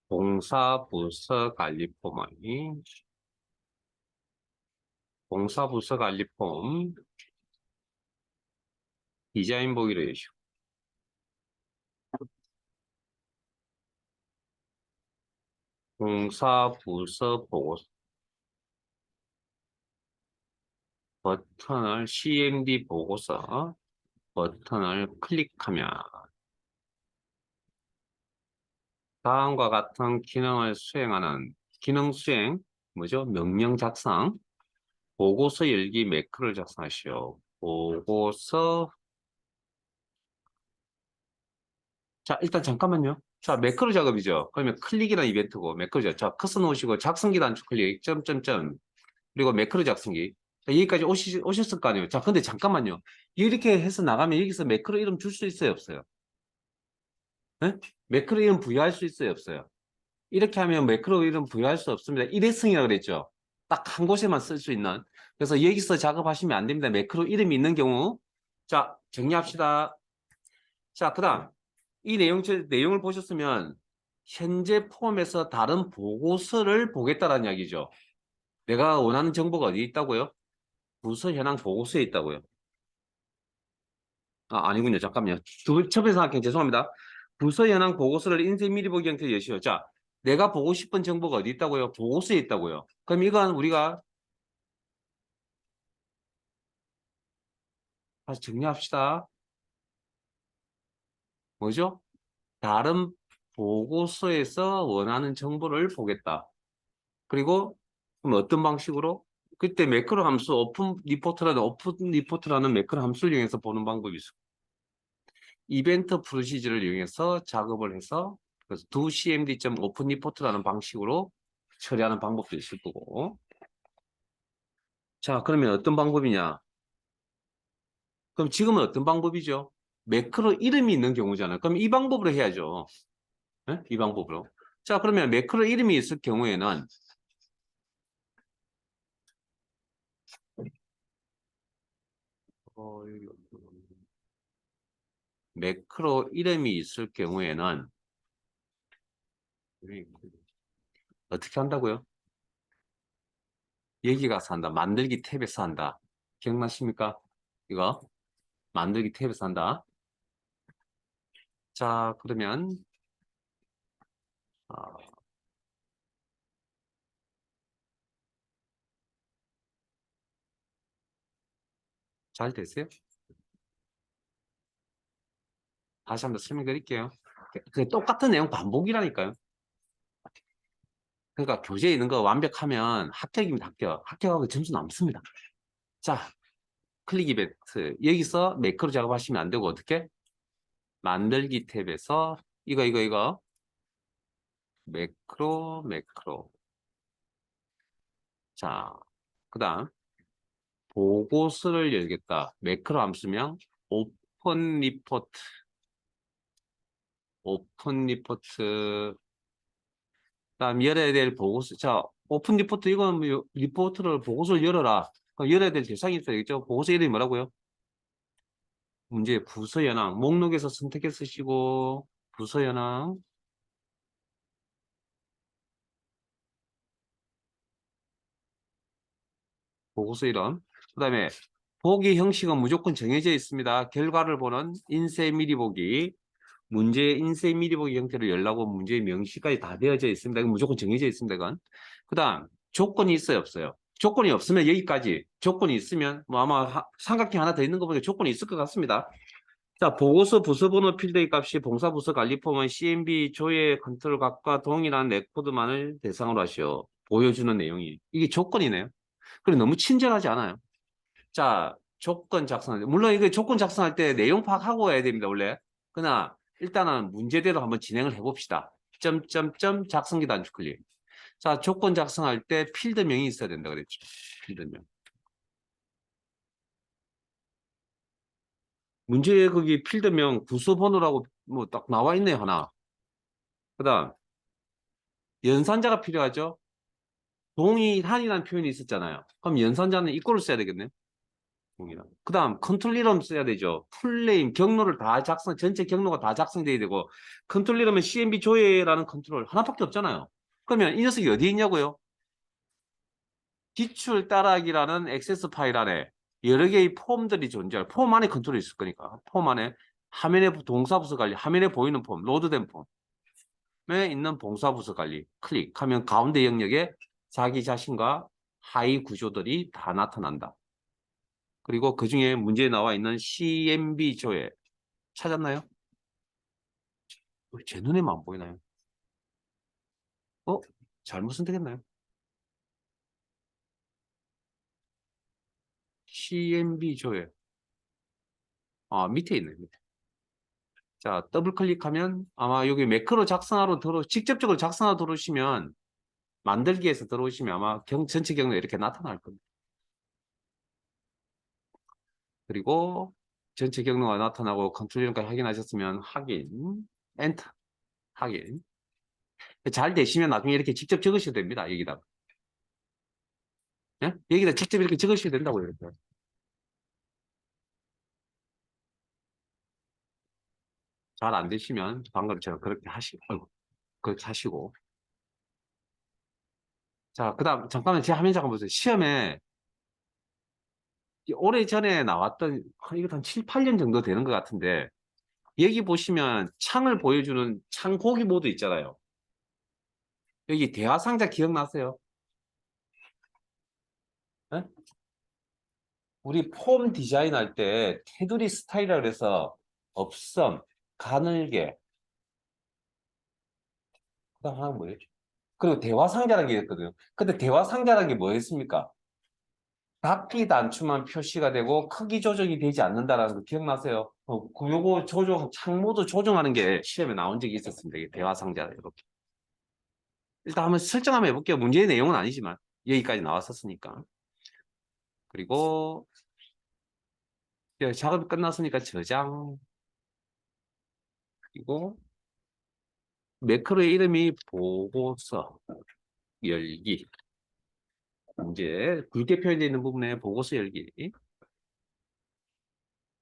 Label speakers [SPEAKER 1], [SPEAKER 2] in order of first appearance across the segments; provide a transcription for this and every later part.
[SPEAKER 1] 봉사부서 관리 폼 봉사부서 관리 폼 디자인 보기로 해주시고 봉사부서 보고서 버튼을 CMD 보고서 버튼을 클릭하면 다음과 같은 기능을 수행하는 기능 수행 뭐죠? 명령 작성 보고서 열기 매크로를 작성하시오. 보고서 자 일단 잠깐만요. 자 매크로 작업이죠. 그러면 클릭이라는 이벤트고 매크로죠. 자 커서 놓으시고 작성기 단축 클릭 점점점 그리고 매크로 작성기 자, 여기까지 오셨을 거 아니에요. 자 근데 잠깐만요. 이렇게 해서 나가면 여기서 매크로 이름 줄 수 있어요 없어요? 네? 매크로 이름 부여할 수 있어요 없어요? 이렇게 하면 매크로 이름 부여할 수 없습니다. 일회성이라고 그랬죠. 딱 한 곳에만 쓸 수 있는. 그래서 여기서 작업하시면 안 됩니다. 매크로 이름이 있는 경우. 자, 정리합시다. 자, 그 다음. 이 내용을 보셨으면 현재 폼에서 다른 보고서를 보겠다라는 이야기죠. 내가 원하는 정보가 어디 있다고요? 부서 현황 보고서에 있다고요. 아, 아니군요. 잠깐만요. 첫 번째 생각해 죄송합니다. 부서 현황 보고서를 인쇄 미리 보기 형태로 여시오. 자, 내가 보고 싶은 정보가 어디 있다고요? 보고서에 있다고요. 그럼 이건 우리가 다시 정리합시다. 뭐죠? 다른 보고서에서 원하는 정보를 보겠다. 그리고 그럼 어떤 방식으로? 그때 매크로 함수 오픈 리포트라는 매크로 함수를 이용해서 보는 방법이 있어. 이벤트 프로시저를 이용해서 작업을 해서 그래서 do cmd.openreport라는 방식으로 처리하는 방법도 있을 거고. 자, 그러면 어떤 방법이냐? 그럼 지금은 어떤 방법이죠? 매크로 이름이 있는 경우잖아요. 그럼 이 방법으로 해야죠. 네? 이 방법으로. 자, 그러면 매크로 이름이 있을 경우에는 매크로 이름이 있을 경우에는 어떻게 한다고요? 여기 가서 한다. 만들기 탭에서 한다. 기억나십니까? 이거 만들기 탭에서 한다. 자, 그러면 잘 됐어요? 다시 한번 설명드릴게요. 그 똑같은 내용 반복이라니까요. 그러니까 교재에 있는 거 완벽하면 합격입니다. 합격하고 점수 남습니다. 자, 클릭 이벤트. 여기서 매크로 작업하시면 안 되고 어떻게? 만들기 탭에서 이거 매크로 자, 그 다음 보고서를 열겠다. 매크로 함수명 오픈 리포트 그다음 열어야 될 보고서 자 오픈 리포트 이건 뭐 리포트를 보고서를 열어라. 그럼 열어야 될 대상이 있어야겠죠. 보고서 이름이 뭐라고요? 문제 부서 현황 목록에서 선택해 쓰시고 부서 현황 보고서 이름 그다음에 보기 형식은 무조건 정해져 있습니다. 결과를 보는 인쇄 미리 보기 문제 인쇄 미리 보기 형태로 열라고 문제의 명시까지 다 되어져 있습니다. 이건 무조건 정해져 있습니다. 이건. 그다음 조건이 있어요 없어요? 조건이 없으면 여기까지 조건이 있으면 뭐 아마 삼각형 하나 더 있는 거 보니까 조건이 있을 것 같습니다. 자, 보고서 부서번호 필드의 값이 봉사부서 관리폼은 CMB 조회 컨트롤 값과 동일한 레코드만을 대상으로 하시오. 보여주는 내용이. 이게 조건이네요. 그리고 너무 친절하지 않아요. 자, 조건 작성할 때. 물론 이거 조건 작성할 때 내용 파악하고 해야 됩니다, 원래. 그러나 일단은 문제대로 한번 진행을 해봅시다. 점점점 작성기 단축 클릭. 자, 조건 작성할 때 필드명이 있어야 된다 그랬죠. 필드명. 문제에 거기 필드명 부서번호라고 뭐 딱 나와 있네요, 하나. 그 다음, 연산자가 필요하죠? 동일한이라는 표현이 있었잖아요. 그럼 연산자는 이꼴을 써야 되겠네. 그 다음 컨트롤 이름 써야 되죠. 풀네임, 경로를 다 전체 경로가 다 작성돼야 되고, 컨트롤 이름은 CMB 조회라는 컨트롤 하나밖에 없잖아요. 그러면 이 녀석이 어디에 있냐고요? 기출 따라하기라는 액세스 파일 안에 여러 개의 폼들이 존재할, 폼 안에 컨트롤이 있을 거니까. 폼 안에 화면에 동사부서 관리, 화면에 보이는 폼, 로드된 폼에 있는 동사부서 관리 클릭하면 가운데 영역에 자기 자신과 하위 구조들이 다 나타난다. 그리고 그 중에 문제에 나와 있는 CMB 조회 찾았나요? 제 눈에만 안 보이나요? 어? 잘못 선택했나요? CMB 조회. 아, 밑에 있네. 밑에. 자, 더블 클릭하면 아마 여기 매크로 작성하러 직접적으로 작성하러 들어오시면 만들기에서 들어오시면 아마 전체 경로 이렇게 나타날 겁니다. 그리고 전체 경로가 나타나고 컨트롤 이름까지 확인하셨으면 확인, 엔터, 확인. 잘 되시면 나중에 이렇게 직접 적으셔도 됩니다. 여기다가. 예? 여기다 직접 이렇게 적으셔도 된다고요. 이렇게. 잘 안 되시면 방금처럼 그렇게 하시고, 그렇게 하시고. 자, 그 다음, 잠깐만 제 화면 잠깐 보세요. 시험에 오래전에 나왔던, 이거 한 7, 8년 정도 되는 것 같은데, 여기 보시면 창을 보여주는 창 보기 모드 있잖아요. 여기 대화상자 기억나세요? 예? 우리 폼 디자인 할 때 테두리 스타일이라 그래서 업섬, 가늘게, 그 다음 하나 뭐였죠? 그리고 대화상자라는 게 있거든요. 근데 대화상자라는 게 뭐였습니까? 닫기 단추만 표시가 되고 크기 조정이 되지 않는다라는 거 기억나세요? 요거 조정, 창모드 조정하는 게 시험에 나온 적이 있었습니다. 이게 대화상자 이렇게. 일단 한번 설정 한번 해볼게요. 문제의 내용은 아니지만 여기까지 나왔었으니까. 그리고 작업이 끝났으니까 저장. 그리고 매크로의 이름이 보고서 열기. 이제 굵게 표현되어 있는 부분에 보고서 열기.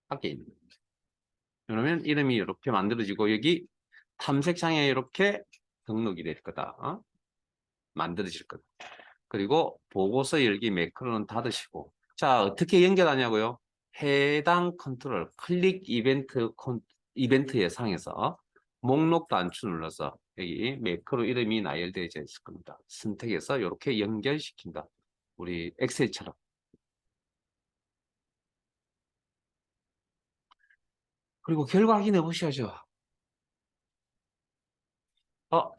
[SPEAKER 1] 확인. 그러면 이름이 이렇게 만들어지고 여기 탐색창에 이렇게 등록이 될 거다. 만들어질 거다. 그리고 보고서 열기 매크로는 닫으시고. 자, 어떻게 연결하냐고요? 해당 컨트롤 클릭 이벤트 예상에서 목록 단추 눌러서 여기 매크로 이름이 나열되어 있을 겁니다. 선택해서 이렇게 연결시킨다. 우리 엑셀처럼. 그리고 결과 확인해 보셔야죠.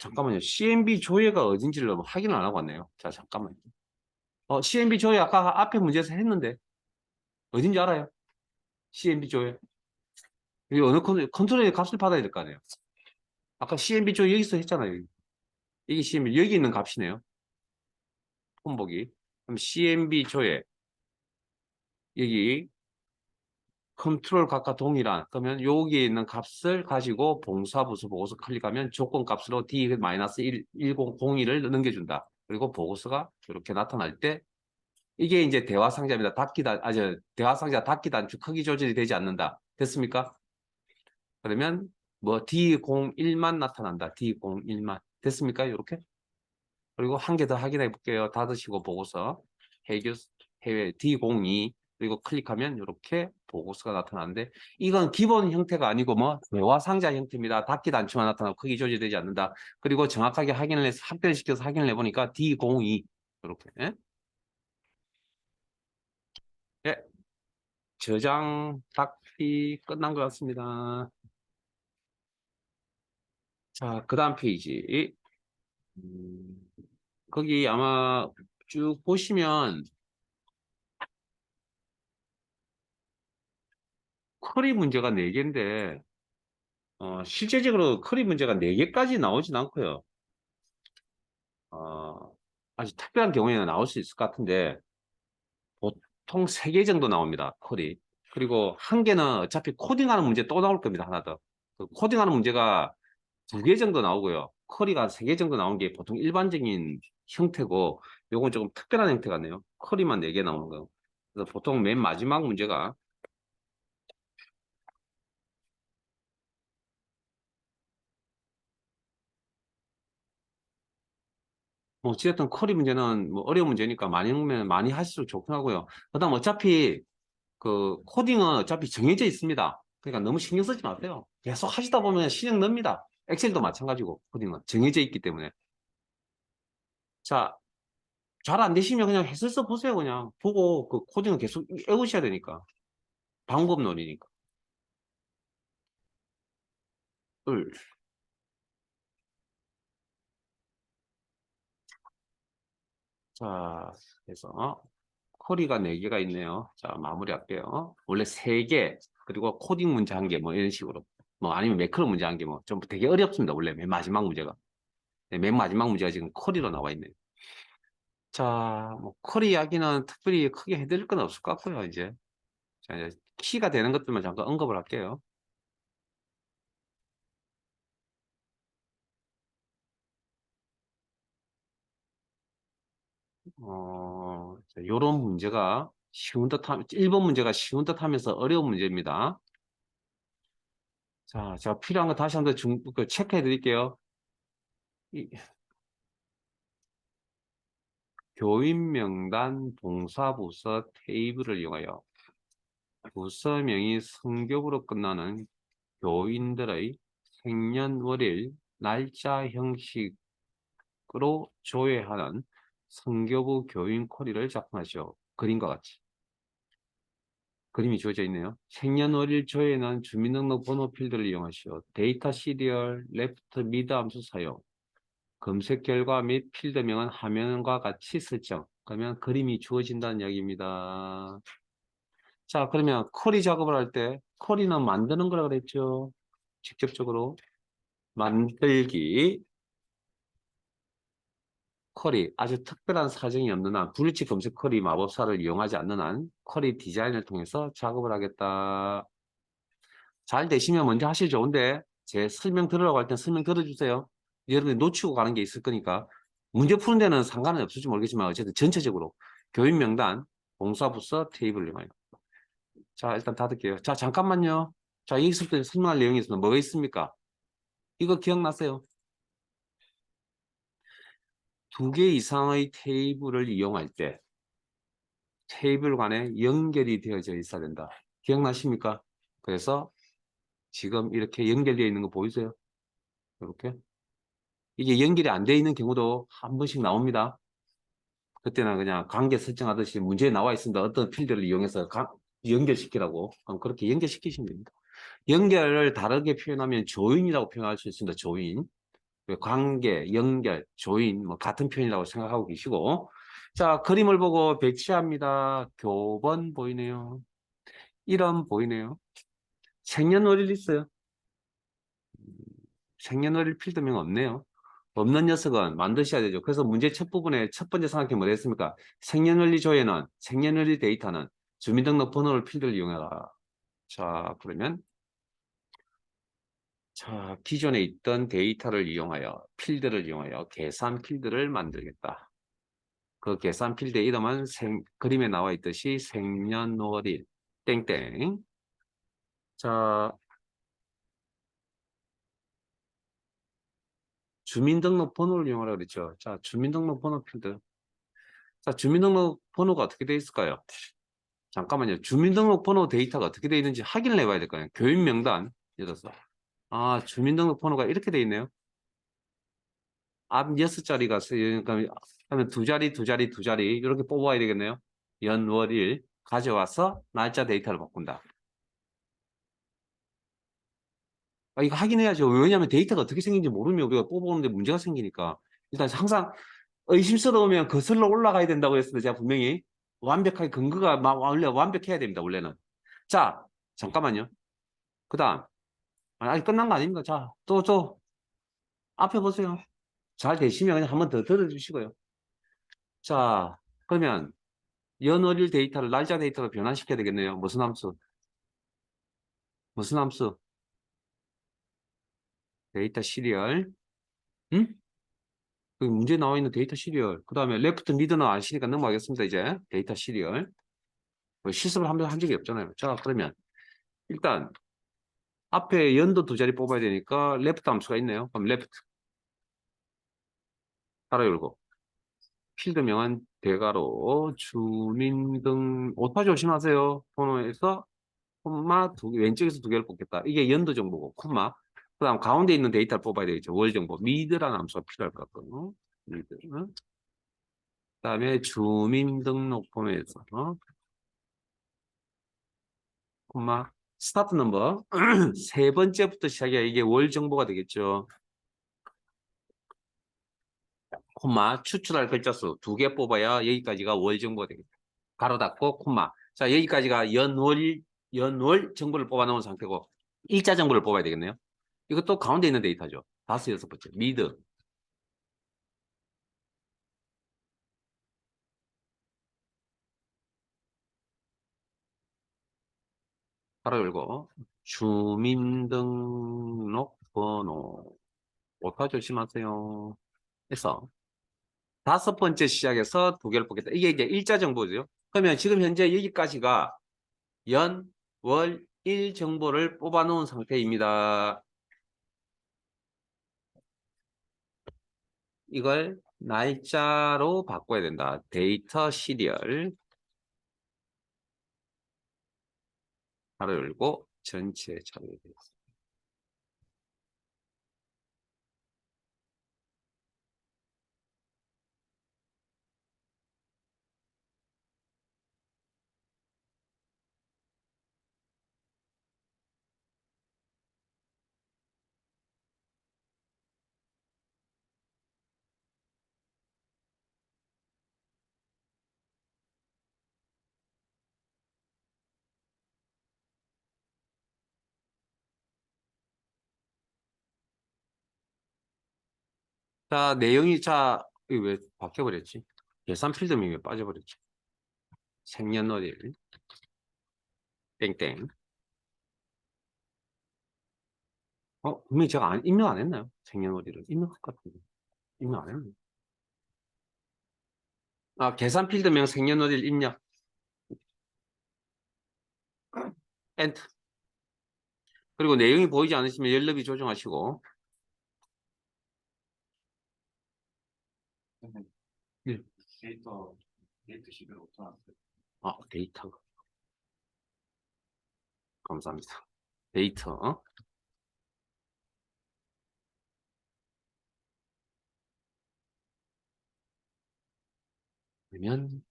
[SPEAKER 1] 잠깐만요. CMB 조회가 어딘지를 확인을 안 하고 왔네요. 자, 잠깐만요. CMB 조회 아까 앞에 문제에서 했는데 어딘지 알아요? CMB 조회. 이 어느 컨트롤의 값을 받아야 될 거 아니에요. 아까 CMB 조회 여기서 했잖아요. 이게 CMB 여기 있는 값이네요. 폰보기. 그럼 CMB 조회 여기 컨트롤 값과 동일한 그러면 여기에 있는 값을 가지고 봉사부서 보고서 클릭하면 조건 값으로 D-1001을 넘겨준다. 그리고 보고서가 이렇게 나타날 때 이게 이제 대화 상자입니다. 대화 상자 닫기 단축 크기 조절이 되지 않는다. 됐습니까? 그러면 뭐 D01만 나타난다. D01만. 됐습니까? 이렇게? 그리고 한 개 더 확인해 볼게요. 닫으시고 보고서 해외 D02 그리고 클릭하면 이렇게 보고서가 나타나는데 이건 기본 형태가 아니고 뭐 대화 상자 형태입니다. 닫기 단추만 나타나고 크기 조절되지 않는다. 그리고 정확하게 확인을 해서 확대시켜서 확인을 해보니까 D02 이렇게. 예, 저장 닫기 끝난 것 같습니다. 자, 그 다음 페이지. 음, 거기 아마 쭉 보시면 커리 문제가 4개인데 실제적으로 커리 문제가 4개까지 나오진 않고요. 아주 특별한 경우에는 나올 수 있을 것 같은데 보통 3개 정도 나옵니다. 커리. 그리고 한 개는 어차피 코딩하는 문제 또 나올 겁니다. 하나 더. 그 코딩하는 문제가 2개 정도 나오고요. 커리가 3개 정도 나온 게 보통 일반적인 형태고 요건 조금 특별한 형태 같네요. 커리만 4개 나오는 거. 그래서 보통 맨 마지막 문제가 뭐 어찌됐든 커리 문제는 뭐 어려운 문제니까 많이 넣으면 많이 하실수록 좋긴 하고요. 그다음 어차피 그 코딩은 어차피 정해져 있습니다. 그러니까 너무 신경 쓰지 마세요. 계속 하시다 보면 실력 늡니다. 엑셀도 마찬가지고 코딩은 정해져 있기 때문에. 자, 잘 안 되시면 그냥 해설 써 보세요. 그냥 보고 그 코딩은 계속 외우셔야 되니까. 방법론이니까. 을. 자, 그래서 커리가 4개가 있네요. 자, 마무리할게요. 원래 3개, 그리고 코딩 문제 1개, 뭐 이런 식으로. 뭐 아니면 매크로 문제 1개, 뭐 좀 되게 어렵습니다. 원래 맨 마지막 문제가. 네, 맨 마지막 문제가 지금 커리로 나와 있네요. 자, 뭐 커리 이야기는 특별히 크게 해드릴 건 없을 것 같고요, 이제. 자, 이제 키가 되는 것들만 잠깐 언급을 할게요. 요런 문제가 쉬운 듯 1번 문제가 쉬운 듯 하면서 어려운 문제입니다. 자, 제가 필요한 거 다시 한번 체크해 드릴게요. 교인 명단 봉사부서 테이블을 이용하여 부서명이 성격으로 끝나는 교인들의 생년월일, 날짜 형식으로 조회하는 성교부 교인 쿼리를 작성하시오. 그림과 같이. 그림이 주어져 있네요. 생년월일 조회는 주민등록번호 필드를 이용하시오. 데이터 시리얼, 레프트, 미드 함수 사용. 검색 결과 및 필드명은 화면과 같이 설정. 그러면 그림이 주어진다는 이야기입니다. 자, 그러면 쿼리 작업을 할 때 쿼리는 만드는 거라 그랬죠. 직접적으로 만들기 쿼리 아주 특별한 사정이 없는 한 불일치 검색 쿼리 마법사를 이용하지 않는 한 쿼리 디자인을 통해서 작업을 하겠다. 잘 되시면 먼저 하시면 좋은데 제 설명 들으라고 할 땐 설명 들어주세요. 여러분이 놓치고 가는 게 있을 거니까 문제 푸는 데는 상관은 없을지 모르겠지만 어쨌든 전체적으로 교인 명단, 봉사부서 테이블 이용해요. 자, 일단 닫을게요. 자, 잠깐만요. 자, 여기서부터 설명할 내용이 있습니다. 뭐가 있습니까? 이거 기억나세요? 2개 이상의 테이블을 이용할 때 테이블 간에 연결이 되어져 있어야 된다. 기억나십니까? 그래서 지금 이렇게 연결되어 있는 거 보이세요? 이렇게. 이게 연결이 안 되어 있는 경우도 한 번씩 나옵니다. 그때는 그냥 관계 설정하듯이 문제에 나와 있습니다. 어떤 필드를 이용해서 연결시키라고. 그럼 그렇게 연결시키시면 됩니다. 연결을 다르게 표현하면 조인이라고 표현할 수 있습니다. 조인. 관계, 연결, 조인, 뭐 같은 표현이라고 생각하고 계시고. 자, 그림을 보고 배치합니다. 교번 보이네요. 이름 보이네요. 생년월일 있어요. 생년월일 필드명 없네요. 없는 녀석은 만드셔야 되죠. 그래서 문제 첫 부분에 첫 번째 생각해 뭐 했습니까? 생년월일 조회는, 생년월일 데이터는 주민등록번호를 필드를 이용해라. 자, 그러면 자, 기존에 있던 데이터를 이용하여 필드를 이용하여 계산 필드를 만들겠다. 그 계산 필드의 이름은 그림에 나와 있듯이 생년월일 땡땡. 자, 주민등록번호를 이용하라 그랬죠. 자, 주민등록번호 필드. 자, 주민등록번호가 어떻게 되어 있을까요? 잠깐만요. 주민등록번호 데이터가 어떻게 되어 있는지 확인을 해봐야 될 거예요. 교인명단. 예를 들어서. 아, 주민등록번호가 이렇게 되어 있네요. 앞 6자리가, 그러니까 하면 두 자리, 두 자리, 두 자리. 이렇게 뽑아야 되겠네요. 연, 월, 일. 가져와서 날짜 데이터를 바꾼다. 아, 이거 확인해야죠. 왜냐하면 데이터가 어떻게 생긴지 모르면 우리가 뽑아오는데 문제가 생기니까. 일단 항상 의심스러우면 거슬러 올라가야 된다고 했습니다. 제가 분명히. 완벽하게 근거가 원래 완벽해야 됩니다. 원래는. 자, 잠깐만요. 그 다음. 아직 끝난 거 아닙니다. 자, 또 앞에 보세요. 잘 되시면 그냥 한번 더 들어주시고요. 자, 그러면 연월일 데이터를 날짜 데이터로 변환시켜야 되겠네요. 무슨 함수? 무슨 함수? 데이터 시리얼. 응? 그 문제 나와 있는 데이터 시리얼. 그 다음에 레프트 미드는 아시니까 넘어가겠습니다. 이제 데이터 시리얼. 뭐 실습을 한 적이 없잖아요. 자, 그러면 일단 앞에 연도 두 자리 뽑아야 되니까 레프트 함수가 있네요. 그럼 레프트 가로 열고 필드명은 대가로 주민 등 오타 조심하세요. 번호에서 콤마 왼쪽에서 두 개를 뽑겠다. 이게 연도 정보고 콤마. 그다음 가운데 있는 데이터를 뽑아야 되겠죠. 월 정보. 미드라는 함수가 필요할 것 같거든요. 미드. 그다음에 주민등록번호에서 콤마 스타트 넘버 세 번째부터 시작이야. 이게 월 정보가 되겠죠. 콤마 추출할 글자 수 두 개 뽑아야 여기까지가 월 정보가 되겠다. 가로 닫고 콤마. 자, 여기까지가 연월 정보를 뽑아 놓은 상태고 일자 정보를 뽑아야 되겠네요. 이것도 가운데 있는 데이터죠. 다섯 여섯 번째 미드. 가로 열고 주민등록번호 오타 조심하세요. 해서 다섯 번째 시작해서 두 개를 뽑겠다. 이게 이제 일자 정보죠. 그러면 지금 현재 여기까지가 연, 월, 일 정보를 뽑아 놓은 상태입니다. 이걸 날짜로 바꿔야 된다. 데이터 시리얼 가로 열고 전체 처리되겠습니다. 자, 내용이 이거 왜 바뀌어버렸지? 계산 필드명이 왜 빠져버렸지? 생년월일 땡땡. 분명히 제가 입력 안 했나요? 생년월일을 입력할 것 같은데 입력 안 했네. 계산 필드명 생년월일 입력 엔터. 그리고 내용이 보이지 않으시면 연락이 조정하시고. 네. 데이터 시비를 없어놨어요. 데이터. 감사합니다. 데이터. 그러면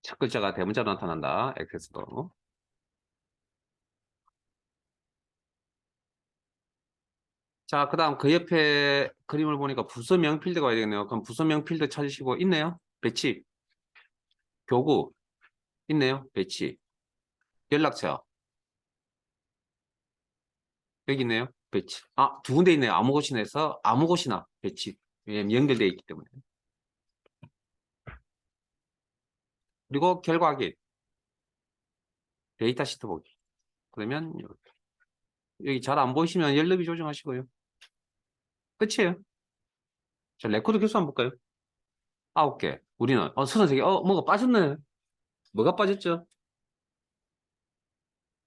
[SPEAKER 1] 첫 글자가 대문자로 나타난다. 엑세스도. 자, 그 다음 그 옆에 그림을 보니까 부서명 필드가 와야 되겠네요. 그럼 부서명 필드 찾으시고 있네요. 배치. 교구. 있네요. 배치. 연락처. 여기 있네요. 배치. 두 군데 있네요. 아무 곳이나 해서 아무 곳이나 배치. 왜냐면 연결되어 있기 때문에. 그리고 결과 확인. 데이터 시트 보기. 그러면 여기 잘 안 보이시면 연락이 조정하시고요. 끝이에요. 자, 레코드 개수 한번 볼까요? 9개. 우리는 33개. 뭐가 빠졌네. 뭐가 빠졌죠?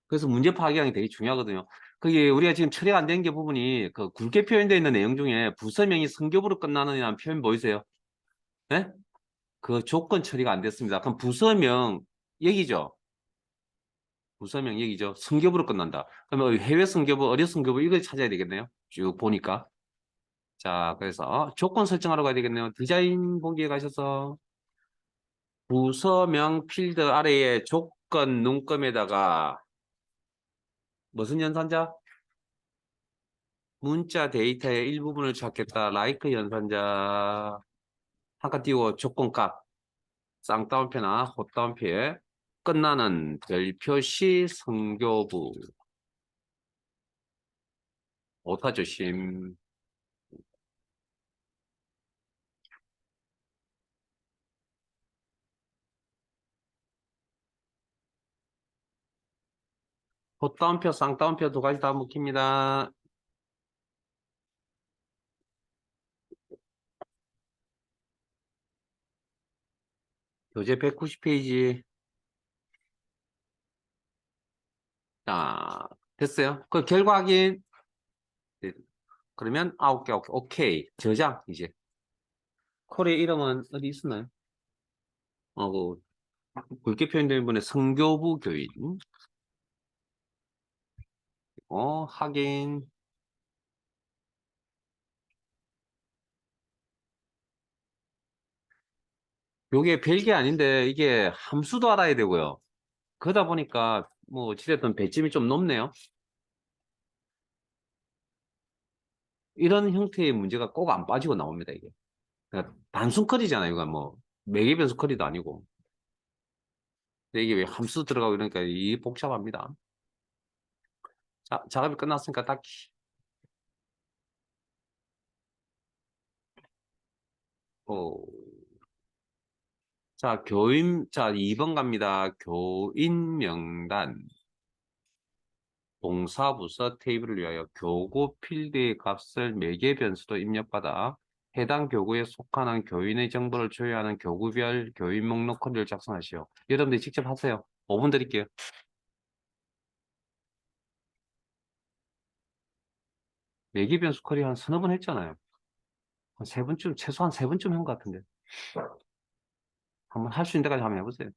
[SPEAKER 1] 그래서 문제 파악이 되게 중요하거든요. 그게 우리가 지금 처리가 안 된 게 부분이 그 굵게 표현되어 있는 내용 중에 부서명이 성교부로 끝나느냐는 표현 보이세요? 네? 그 조건 처리가 안 됐습니다. 그럼 부서명 여기죠? 부서명 여기죠? 성교부로 끝난다. 그러면 해외 성교부, 어려 성교부 이걸 찾아야 되겠네요. 쭉 보니까. 자, 그래서 조건 설정하러 가야 되겠네요. 디자인 보기에 가셔서 부서명 필드 아래에 조건 눈금에다가 무슨 연산자? 문자 데이터의 일부분을 찾겠다. 라이크 연산자 한 칸 띄우고 조건값 쌍따옴표나 헛따옴표에 끝나는 별표시 성교부 오타 조심. 헛따옴표 쌍따옴표 두 가지 다 묵힙니다. 교재 190페이지 자, 됐어요. 그 결과 확인. 네, 그러면 오케이, 오케이, 오케이. 저장 이제. 콜의 이름은 어디 있었나요? 그 굵게 표현된 분의 성교부 교인. 확인. 요게 별게 아닌데 이게 함수도 알아야 되고요. 그러다 보니까 뭐 어찌됐든 배점이 좀 높네요. 이런 형태의 문제가 꼭 안 빠지고 나옵니다, 이게. 그러니까 단순 컬이잖아요. 이거 뭐 매개변수 컬이도 아니고. 근데 이게 왜 함수 들어가고 이러니까 이 복잡합니다. 자, 작업이 끝났으니까 딱히 어, 자, 2번 갑니다. 교인 명단, 동사부서 테이블을 위하여 교구 필드의 값을 매개 변수로 입력받아 해당 교구에 속하는 교인의 정보를 조회하는 교구별 교인 목록 코드를 작성하시오. 여러분들이 직접 하세요. 5분 드릴게요. 매개 변수 커리 한 서너 번 했잖아요. 한 세 번쯤, 최소한 세 번쯤 한 것 같은데. 한번 할 수 있는 데까지 한번 해보세요.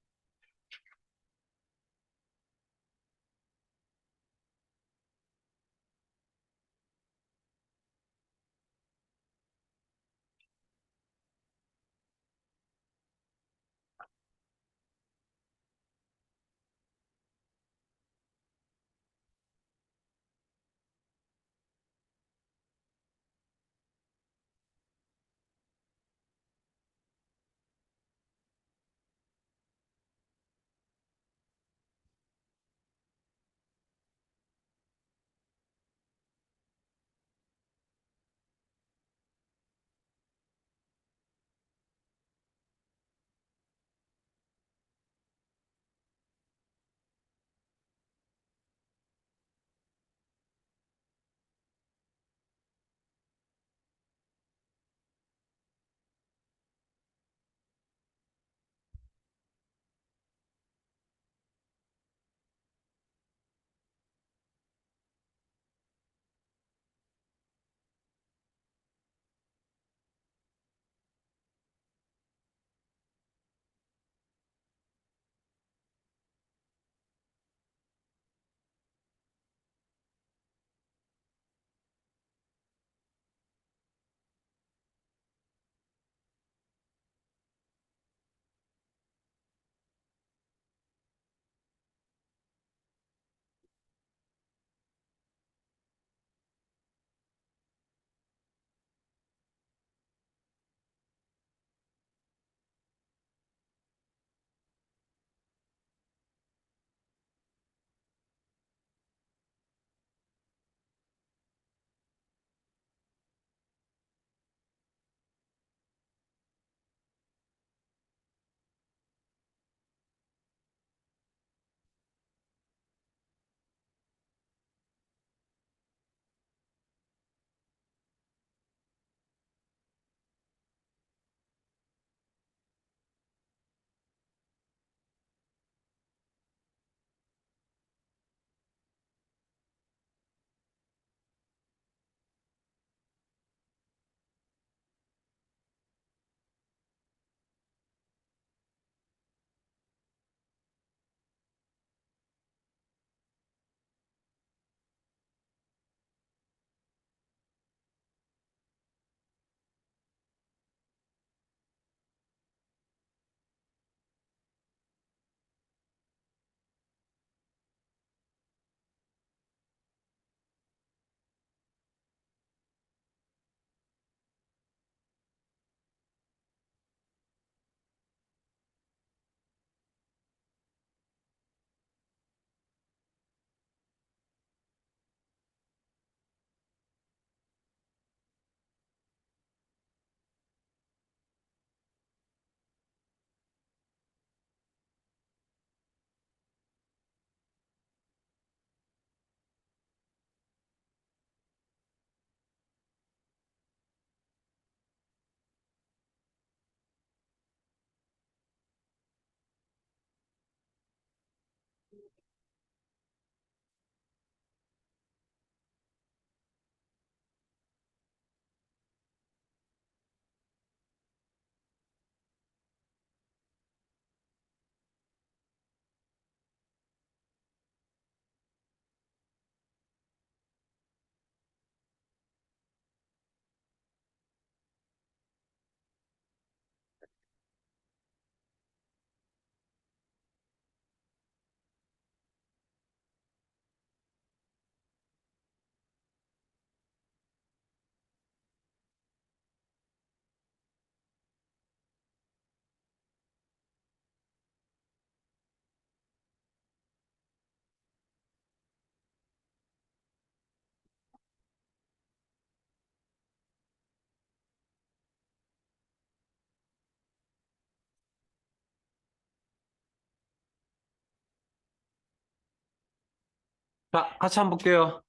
[SPEAKER 1] 자, 같이 한번 볼게요.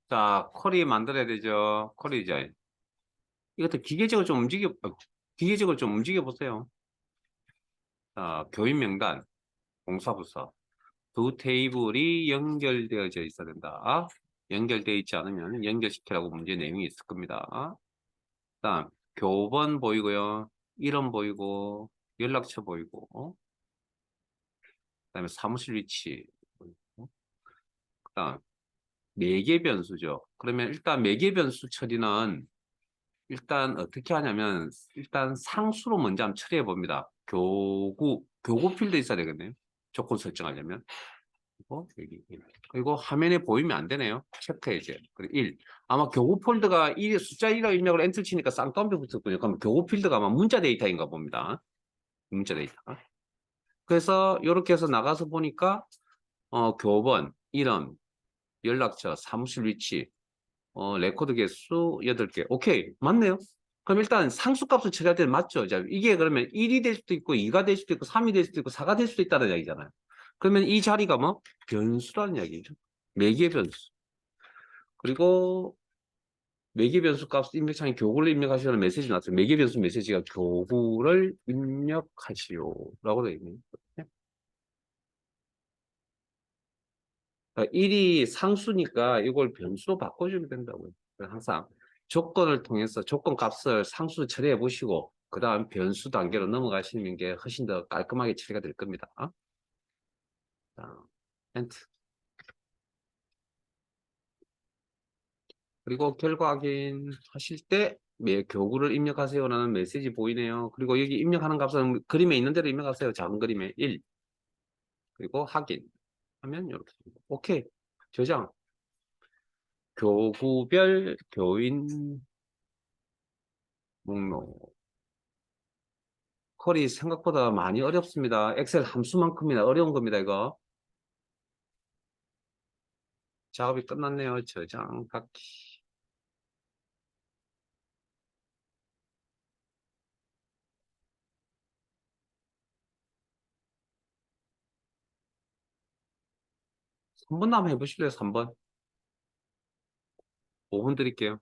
[SPEAKER 1] 자, 쿼리 만들어야 되죠. 쿼리 디자인. 이것도 기계적으로 좀 움직여 보세요. 자, 교인 명단, 공사부서. 두 테이블이 연결되어져 있어야 된다. 연결되어 있지 않으면 연결시키라고 문제 내용이 있을 겁니다. 다음, 교번 보이고요. 이름 보이고, 연락처 보이고, 그다음에 사무실 위치 보이고, 그다음, 매개 변수죠. 그러면 일단 매개 변수 처리는 일단 어떻게 하냐면 일단 상수로 먼저 한번 처리해 봅니다. 교구 필드 있어야 되겠네요. 조건 설정하려면. 그리고 여기 1. 그리고 화면에 보이면 안 되네요. 체크해야죠. 그리고 1. 아마 교구 폴드가 1, 숫자 1이라고 입력을 엔터 치니까 쌍따옴표 붙었군요. 그럼 교구 필드가 아마 문자 데이터인가 봅니다. 문자 데이터. 그래서 이렇게 해서 나가서 보니까 교번, 이름, 연락처, 사무실 위치, 레코드 개수 8개. 오케이. 맞네요. 그럼 일단 상수값을 처리할 때는 맞죠? 자, 이게 그러면 1이 될 수도 있고 2가 될 수도 있고 3이 될 수도 있고 4가 될 수도 있다는 이야기잖아요. 그러면 이 자리가 뭐? 변수라는 이야기죠. 매개 변수. 그리고 매개 변수 값 입력창에 교구를 입력하시라는 메시지 나왔어요. 매개 변수 메시지가 교구를 입력하시오라고 되어 있네요. 1이 상수니까 이걸 변수로 바꿔주면 된다고요. 그래서 항상 조건을 통해서 조건 값을 상수 처리해 보시고 그 다음 변수 단계로 넘어가시는 게 훨씬 더 깔끔하게 처리가 될 겁니다. 자, 엔트. 그리고 결과 확인하실 때 교구를 입력하세요라는 메시지 보이네요. 그리고 여기 입력하는 값은 그림에 있는 대로 입력하세요. 작은 그림에 1. 그리고 확인하면 이렇게 오케이. 저장. 교구별 교인 목록. 퀄이 생각보다 많이 어렵습니다. 엑셀 함수만큼이나 어려운 겁니다, 이거. 작업이 끝났네요. 저장 닫기. 3번 한번 해보실래요? 3번. 5분 드릴게요.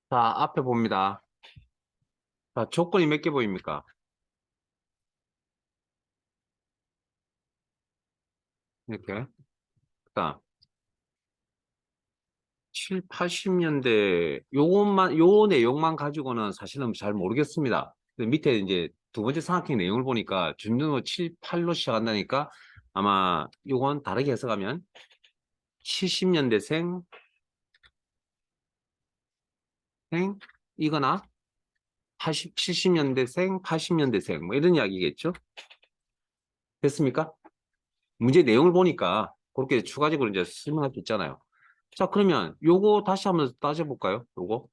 [SPEAKER 1] 자, 앞에 봅니다. 자, 조건이 몇 개 보입니까? 이렇게. 그다음 7, 80년대 요것만 요 내용만 가지고는 사실은 잘 모르겠습니다. 근데 밑에 이제 두 번째 삼각형 내용을 보니까 준등호 7, 8로 시작한다니까 아마 요건 다르게 해석하면 70년대생 생 이거나 70년대생, 80년대생 뭐 이런 이야기겠죠? 됐습니까? 문제 내용을 보니까 그렇게 추가적으로 이제 설명할 수 있잖아요. 자, 그러면 요거 다시 한번 따져볼까요? 요거.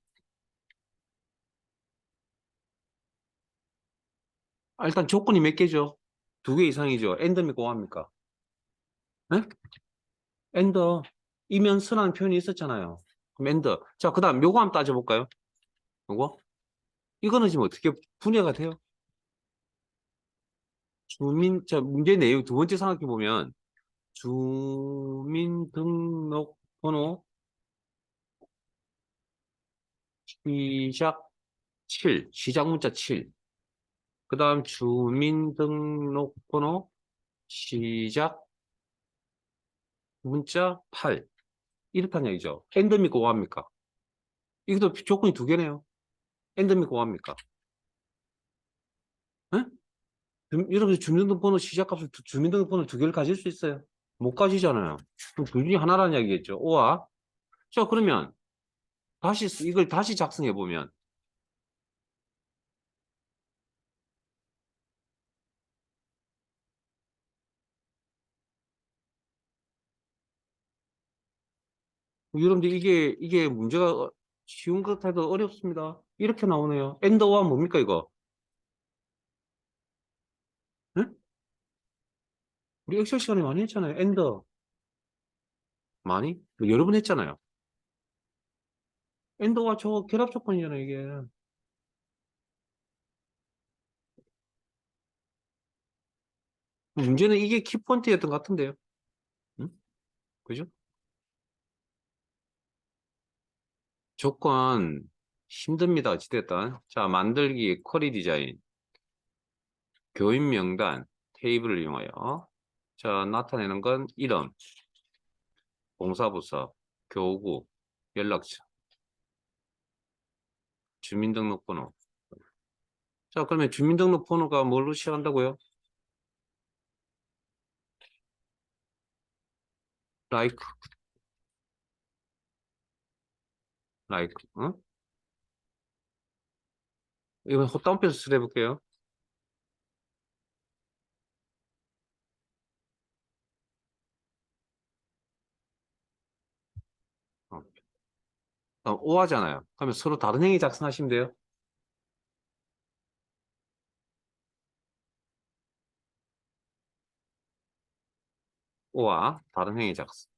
[SPEAKER 1] 일단 조건이 몇 개죠? 두 개 이상이죠. 엔더입니까? 오합니까? 네? 엔더. 이면스라는 표현이 있었잖아요. 그럼 엔더. 자, 그 다음 요거 한번 따져볼까요? 요거. 이거는 지금 어떻게 분해가 돼요? 자, 문제 내용 두 번째 생각해 보면 주민등록번호 시작 7, 시작 문자 7. 그 다음 주민등록번호 시작 문자 8. 이렇게 한 얘기죠. 엔더입니까? 오합니까? 이것도 조건이 두 개네요. 엔더입니까? 오합니까? 예? 여러분 주민등록번호 시작값을 주민등록번호 두 개를 가질 수 있어요? 못 가지잖아요. 그럼 둘 중에 하나라는 이야기겠죠. 오와. 자, 그러면 이걸 다시 작성해 보면 여러분들 이게 문제가 쉬운 것 같아도 어렵습니다. 이렇게 나오네요. 엔더와 뭡니까 이거? 예? 우리 엑셀 시간에 많이 했잖아요. 엔더 많이? 여러 번 했잖아요. 엔더와 저 결합 조건이잖아요, 이게. 문제는 이게 키포인트였던 것 같은데요. 응? 그죠? 조건 힘듭니다. 어찌됐든. 자, 만들기 쿼리 디자인, 교인 명단, 테이블을 이용하여. 자, 나타내는 건 이름, 동사부서, 교구, 연락처, 주민등록번호. 자, 그러면 주민등록번호가 뭘로 시작한다고요? like, like, 어? 이거 다운표에서 쓰려 해볼게요. 어. 오 하잖아요. 그러면 서로 다른 행위 작성하시면 돼요. 오와 다른 행위 작성.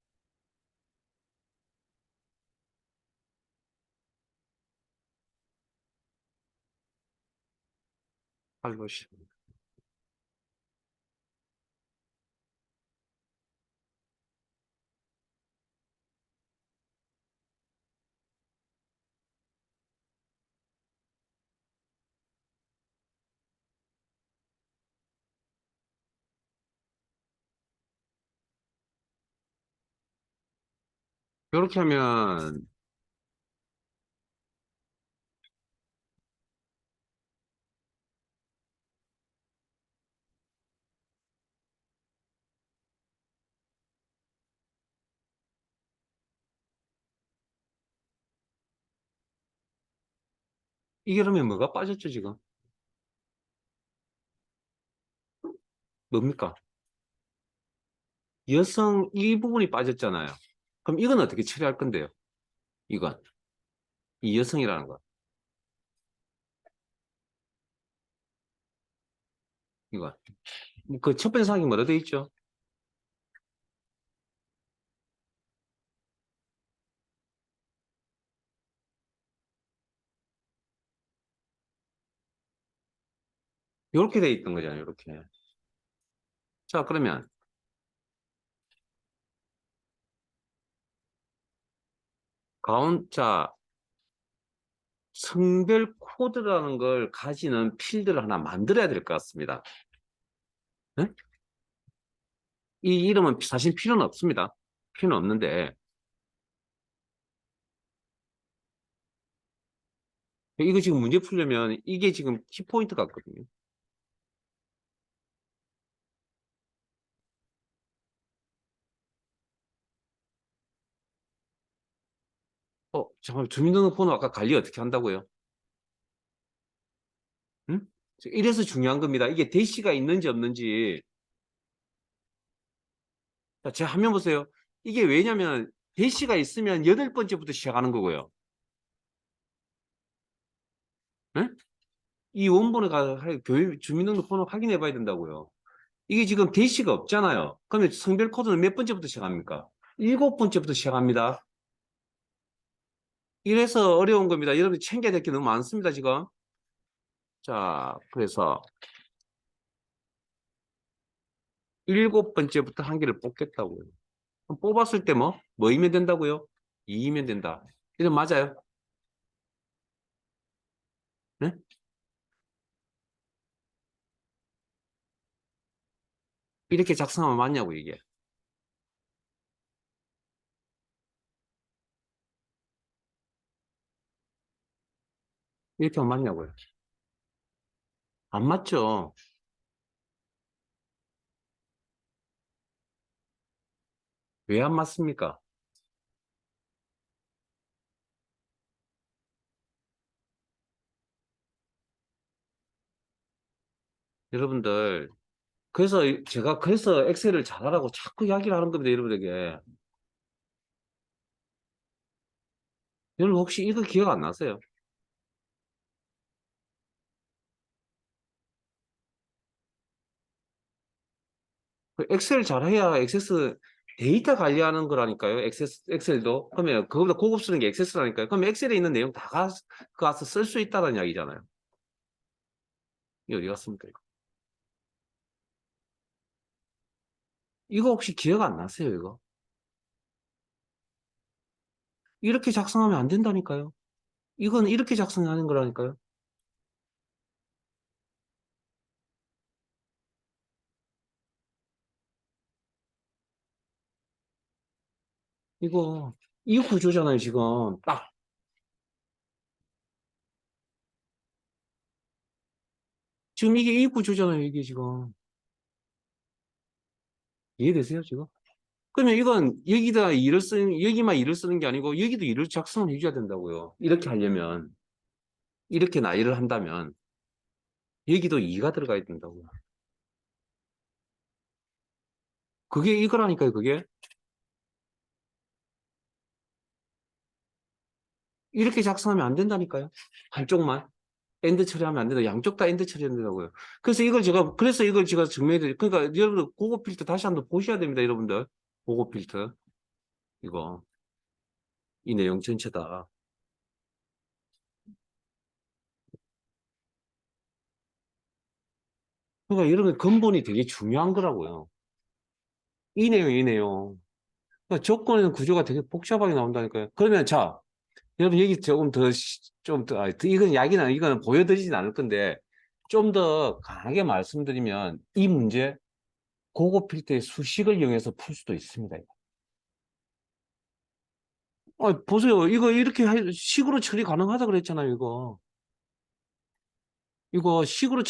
[SPEAKER 1] 팔로시. 이렇게 하면 이게 그러면 뭐가 빠졌죠, 지금? 뭡니까? 여성 이 부분이 빠졌잖아요. 그럼 이건 어떻게 처리할 건데요? 이건. 이 여성이라는 거. 이건. 그 첫 번째 상이 뭐라 돼 있죠? 이렇게 돼 있던 거잖아요, 이렇게. 자, 그러면 자, 성별 코드라는 걸 가지는 필드를 하나 만들어야 될 것 같습니다. 네? 이 이름은 사실 필요는 없습니다. 필요는 없는데 이거 지금 문제 풀려면 이게 지금 키포인트 같거든요. 잠깐만, 주민등록번호 아까 관리 어떻게 한다고요? 응? 이래서 중요한 겁니다. 이게 대시가 있는지 없는지. 자, 제가 화면 보세요. 이게 왜냐면 대시가 있으면 8번째부터 시작하는 거고요. 응? 이 원본에 가서 주민등록번호 확인해 봐야 된다고요. 이게 지금 대시가 없잖아요. 그러면 성별 코드는 몇 번째부터 시작합니까? 7번째부터 시작합니다. 이래서 어려운 겁니다. 여러분이 챙겨야 될 게 너무 많습니다, 지금. 자, 그래서 7번째부터 한 개를 뽑겠다고요. 그럼 뽑았을 때 뭐이면 된다고요? 2이면 된다. 이건 맞아요? 네? 이렇게 작성하면 맞냐고, 이게. 이렇게 하면 맞냐고요. 안 맞죠? 왜 안 맞습니까? 여러분들, 그래서 엑셀을 잘하라고 자꾸 이야기를 하는 겁니다, 여러분에게. 여러분 혹시 이거 기억 안 나세요? 엑셀 잘해야 액세스 데이터 관리하는 거라니까요. 엑셀도. 그러면 그거보다 고급스러운 게 엑세스라니까요. 그러면 엑셀에 있는 내용 다 가서 쓸 수 있다는 이야기잖아요. 이게 어디 갔습니까? 이거 혹시 기억 안 나세요, 이거? 이렇게 작성하면 안 된다니까요. 이건 이렇게 작성하는 거라니까요. 이거, 이 구조잖아요, 지금. 딱. 지금 이게 이 구조잖아요, 이게 지금. 이해되세요, 지금? 그러면 이건 여기만 일을 쓰는 게 아니고, 여기도 일을 작성을 해줘야 된다고요. 이렇게 하려면, 이렇게 나열을 한다면, 여기도 2가 들어가야 된다고요. 그게 이거라니까요, 그게. 이렇게 작성하면 안 된다니까요. 한쪽만. 엔드 처리하면 안 된다. 양쪽 다 엔드 처리해야 된다고요. 그래서 이걸 제가 증명해 그러니까 여러분들 고급 필터 다시 한번 보셔야 됩니다, 여러분들. 고급 필터. 이거. 이 내용 전체다. 그러니까 이런 근본이 되게 중요한 거라고요. 이 내용. 그러니까 조건의 구조가 되게 복잡하게 나온다니까요. 그러면 자, 여러분 얘기 조금 더, 이건 이거는 보여드리진 않을 건데, 좀 더 강하게 말씀드리면, 이 문제, 고급 필터의 수식을 이용해서 풀 수도 있습니다. 보세요. 이거 이렇게 식으로 처리 가능하다 그랬잖아요, 이거. 이거 식으로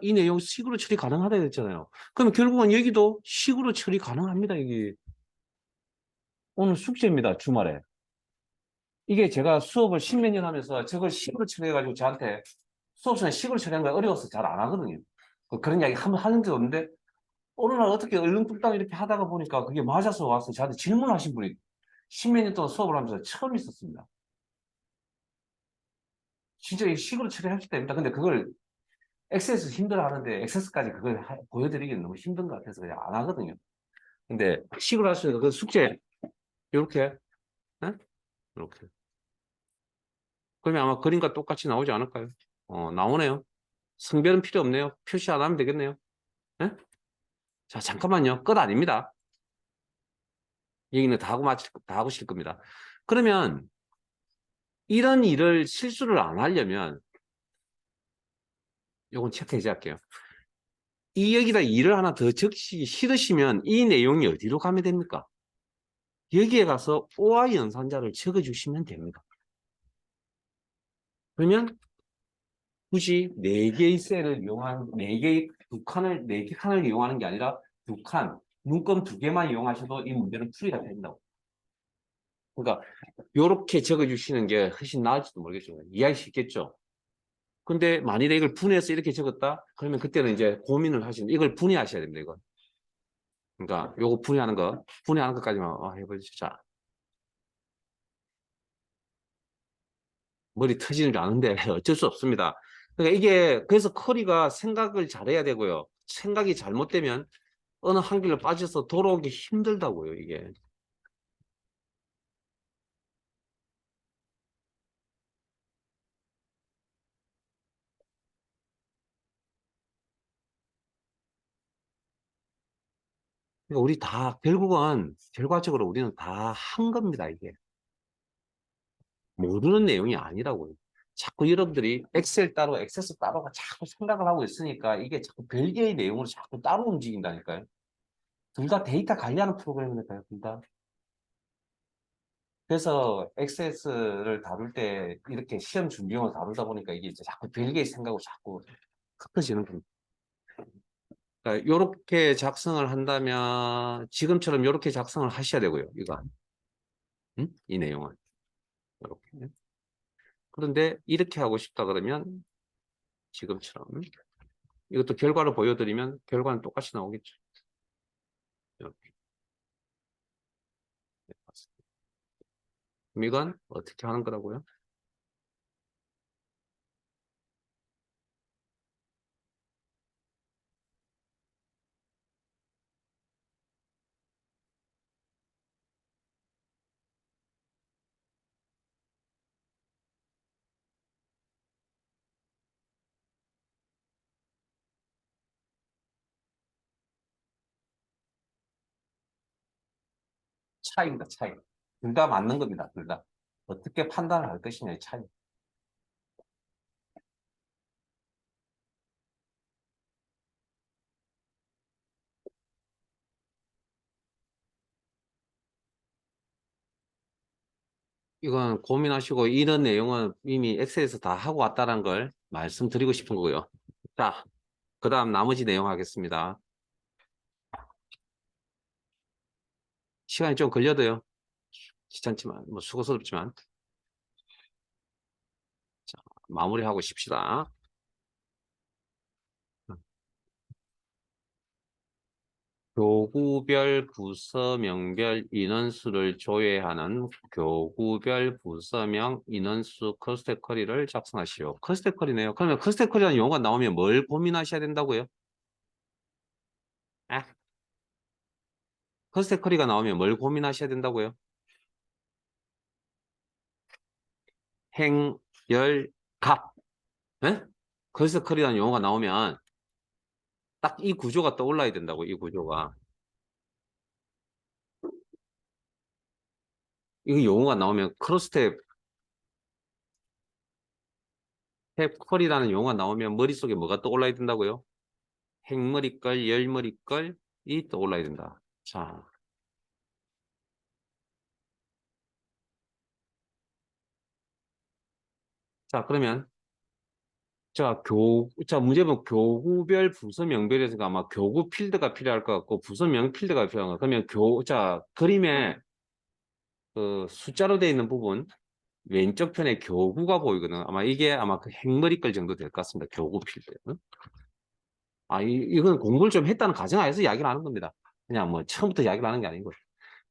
[SPEAKER 1] 이 내용 식으로 처리 가능하다 그랬잖아요. 그러면 결국은 여기도 식으로 처리 가능합니다, 여기. 오늘 숙제입니다, 주말에. 이게 제가 수업을 십몇 년 하면서 저걸 식으로 처리해가지고 저한테 수업 시간에 식으로 처리하는 거 어려워서 잘 안 하거든요. 그런 이야기 한번 하는 적 없는데, 어느 날 어떻게 얼렁뚱땅 이렇게 하다가 보니까 그게 맞아서 와서 저한테 질문하신 분이 십몇 년 동안 수업을 하면서 처음 있었습니다. 진짜 이 식으로 처리하기 때문에. 근데 그걸 엑세스 힘들어 하는데 엑세스까지 그걸 보여드리기는 너무 힘든 것 같아서 그냥 안 하거든요. 근데 식으로 할 수 있는 그 숙제, 이렇게, 이렇게. 그러면 아마 그림과 똑같이 나오지 않을까요? 나오네요. 성별은 필요 없네요. 표시 안 하면 되겠네요. 네? 자, 잠깐만요. 끝 아닙니다. 얘기는 다 하고 실 겁니다. 그러면 이런 일을 실수를 안 하려면 요건 체크해제 할게요. 이 여기다 일을 하나 더 적시기 싫으시면 이 내용이 어디로 가면 됩니까? 여기에 가서 O와 연산자를 적어주시면 됩니다. 그러면 굳이 4개의 셀을 이용한 4개의 두 칸을 4개 칸을 이용하는 게 아니라 두 칸, 문건 2개만 이용하셔도 이 문제는 풀이가 된다고. 그러니까 이렇게 적어주시는 게 훨씬 나을지도 모르겠죠. 이해할 수 있겠죠. 근데 만일에 이걸 분해해서 이렇게 적었다? 그러면 그때는 이제 고민을 하시는 이걸 분해하셔야 됩니다. 이거. 그러니까 요거 분해하는 것까지만 해보시죠. 자, 머리 터지는 줄 아는데 어쩔 수 없습니다. 그러니까 이게 그래서 커리가 생각을 잘해야 되고요. 생각이 잘못되면 어느 한 길로 빠져서 돌아오기 힘들다고요, 이게. 그러니까 우리 다 결국은 결과적으로 우리는 다 한 겁니다, 이게. 모르는 내용이 아니라고요. 자꾸 여러분들이 엑셀 따로, 액세스 따로가 자꾸 생각을 하고 있으니까 이게 자꾸 별개의 내용으로 자꾸 따로 움직인다니까요. 둘 다 데이터 관리하는 프로그램이니까요, 둘 다. 그래서 액세스를 다룰 때 이렇게 시험 준비용을 다루다 보니까 이게 이제 자꾸 별개의 생각으로 자꾸 흩어지는 겁니다. 그러니까 이렇게 작성을 한다면 지금처럼 이렇게 작성을 하셔야 되고요. 이거 이 내용은 이렇게. 그런데 이렇게 하고 싶다 그러면 지금처럼 이것도 결과를 보여드리면 결과는 똑같이 나오겠죠. 이렇게. 그럼 이건 어떻게 하는 거라고요? 차이입니다. 차이. 둘 다 맞는 겁니다. 둘 다. 어떻게 판단을 할 것이냐의 차이. 이건 고민하시고 이런 내용은 이미 엑셀에서 다 하고 왔다는 걸 말씀드리고 싶은 거고요. 자, 그 다음 나머지 내용 하겠습니다. 시간이 좀 걸려도요. 귀찮지만, 뭐 수고스럽지만. 자, 마무리하고 싶시다. 교구별 부서명별 인원수를 조회하는 교구별 부서명 인원수 커스텀 쿼리를 작성하시오. 커스텀 쿼리네요. 그러면 커스텀 쿼리라는 용어가 나오면 뭘 고민하셔야 된다고요? 아, 커스텀 쿼리가 나오면 뭘 고민하셔야 된다고요? 행, 열, 값. 예? 커스텀 쿼리라는 용어가 나오면 딱 이 구조가 떠올라야 된다고, 이 구조가. 이 용어가 나오면 크로스텝 탭 쿼리라는 용어가 나오면 머릿속에 뭐가 떠올라야 된다고요? 행머리걸, 열머리걸, 이 떠올라야 된다. 자, 자, 그러면, 자, 문제는 교구별 부서명별에서 아마 교구 필드가 필요할 것 같고, 부서명 필드가 필요한 것 같고, 그러면 자, 그림에 그 숫자로 되어 있는 부분, 왼쪽 편에 교구가 보이거든. 아마 이게 아마 그 행머리걸 정도 될 것 같습니다. 교구 필드. 응? 이건 공부를 좀 했다는 가정하에서 이야기를 하는 겁니다. 그냥 뭐 처음부터 이야기를 하는 게 아니고.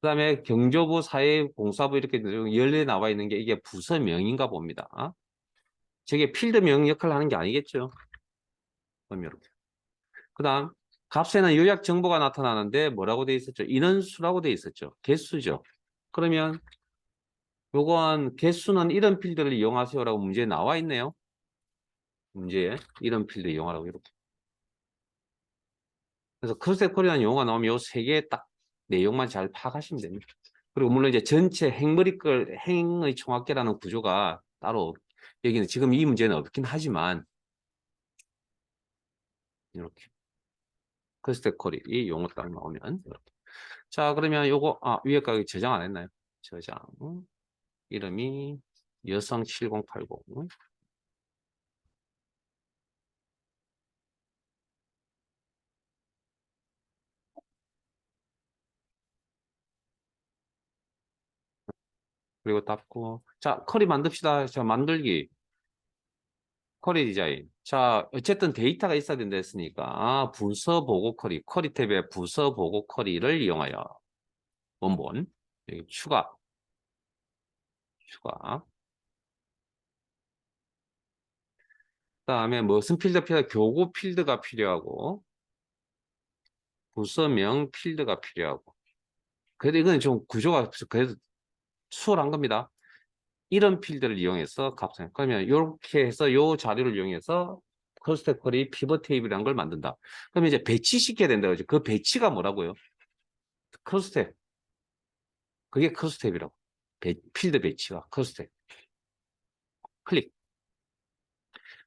[SPEAKER 1] 그다음에 경조부, 사회공사부 이렇게 연례 나와 있는 게 이게 부서명인가 봅니다. 저게 필드명 역할을 하는 게 아니겠죠. 그럼 이렇게. 그다음 값에는 요약 정보가 나타나는데 뭐라고 돼 있었죠? 인원수라고 돼 있었죠. 개수죠. 그러면 요건 개수는 이런 필드를 이용하세요라고 문제에 나와 있네요. 문제에 이런 필드 이용하라고 이렇게. 그래서 컨셉콜이라는 용어가 나오면 요 세 개 딱 내용만 잘 파악하시면 됩니다. 그리고 물론 이제 전체 행머리걸 행의 총합계라는 구조가 따로 여기는 지금 이 문제는 없긴 하지만 이렇게 커스텍 쿼리 이 용어 딱 나오면 이렇게. 자, 그러면 요거 위에까지 저장 안 했나요? 저장. 이름이 여성 7080. 그리고 닫고. 자, 쿼리 만듭시다. 자, 만들기. 쿼리 디자인. 자, 어쨌든 데이터가 있어야 된다 했으니까 부서 보고 쿼리, 쿼리 탭에 부서 보고 쿼리를 이용하여 원본 여기 추가. 그다음에 무슨 필드가 필요해? 교구 필드가 필요하고 부서명 필드가 필요하고. 그래도 이건 좀 구조가 그래도 수월한 겁니다. 이런 필드를 이용해서 값을. 그러면 이렇게 해서 요 자료를 이용해서 커스텍 쿼리 피벗 테이블이라는 걸 만든다. 그러면 이제 배치시켜야 된다 그죠? 그 배치가 뭐라고요? 커스텍. 그게 커스텍이라고. 필드 배치가 커스텍. 클릭.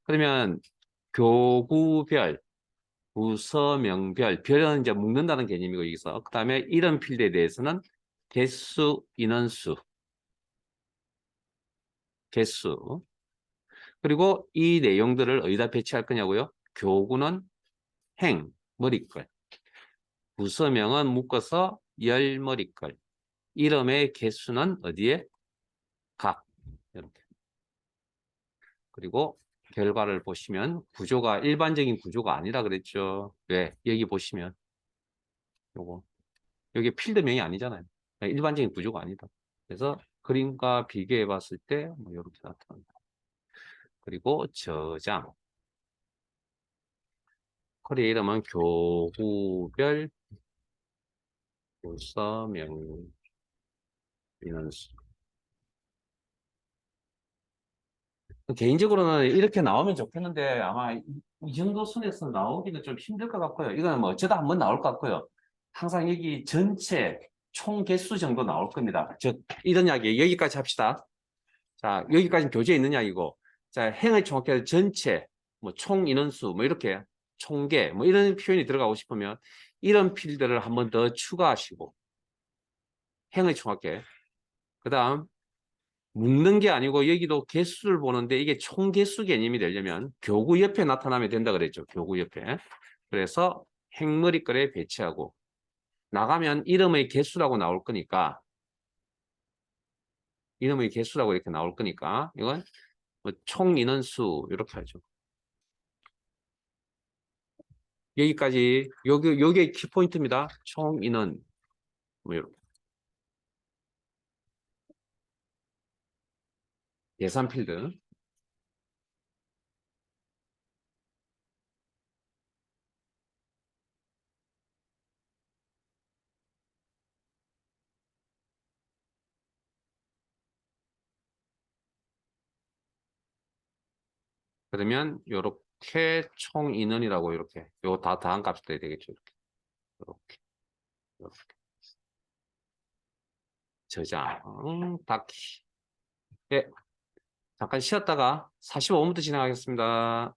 [SPEAKER 1] 그러면 교구별, 부서명별, 별은 이제 묶는다는 개념이고 여기서 그다음에 이런 필드에 대해서는 개수, 인원수, 개수. 그리고 이 내용들을 어디다 배치할 거냐고요? 교구는 행, 머리글. 부서명은 묶어서 열머리글. 이름의 개수는 어디에? 각. 이렇게. 그리고 결과를 보시면 구조가 일반적인 구조가 아니라 그랬죠. 왜? 여기 보시면 요거. 여기 필드명이 아니잖아요. 일반적인 구조가 아니다. 그래서 그림과 비교해 봤을 때 뭐 이렇게 나타난다. 그리고 저장. 쿼리 이름은 교구별 부서명 인원수. 개인적으로는 이렇게 나오면 좋겠는데 아마 이 정도 선에서 나오기는 좀 힘들 것 같고요. 이거는 뭐 어쩌다 한번 나올 것 같고요. 항상 여기 전체 총 개수 정도 나올 겁니다. 이런 이야기 여기까지 합시다. 자, 여기까지는 교재에 있는 이야기고, 자, 행의 총합계 전체, 뭐 총 인원수, 뭐 이렇게 총계, 뭐 이런 표현이 들어가고 싶으면 이런 필드를 한 번 더 추가하시고 행의 총합계. 그다음 묶는 게 아니고 여기도 개수를 보는데 이게 총개수 개념이 되려면 교구 옆에 나타나면 된다 그랬죠. 교구 옆에. 그래서 행머리글에 배치하고 나가면 이름의 개수라고 나올 거니까 이름의 개수라고 이렇게 나올 거니까 이건 뭐총 인원수 이렇게 하죠. 여기까지 요게 키포인트입니다. 총 인원 뭐 이렇게. 예산 필드. 그러면 요렇게 총 인원이라고 이렇게 요 다 다한 값이 돼야 되겠죠. 이렇게 이렇게 저장 닫기. 예, 잠깐 쉬었다가 45분부터 진행하겠습니다.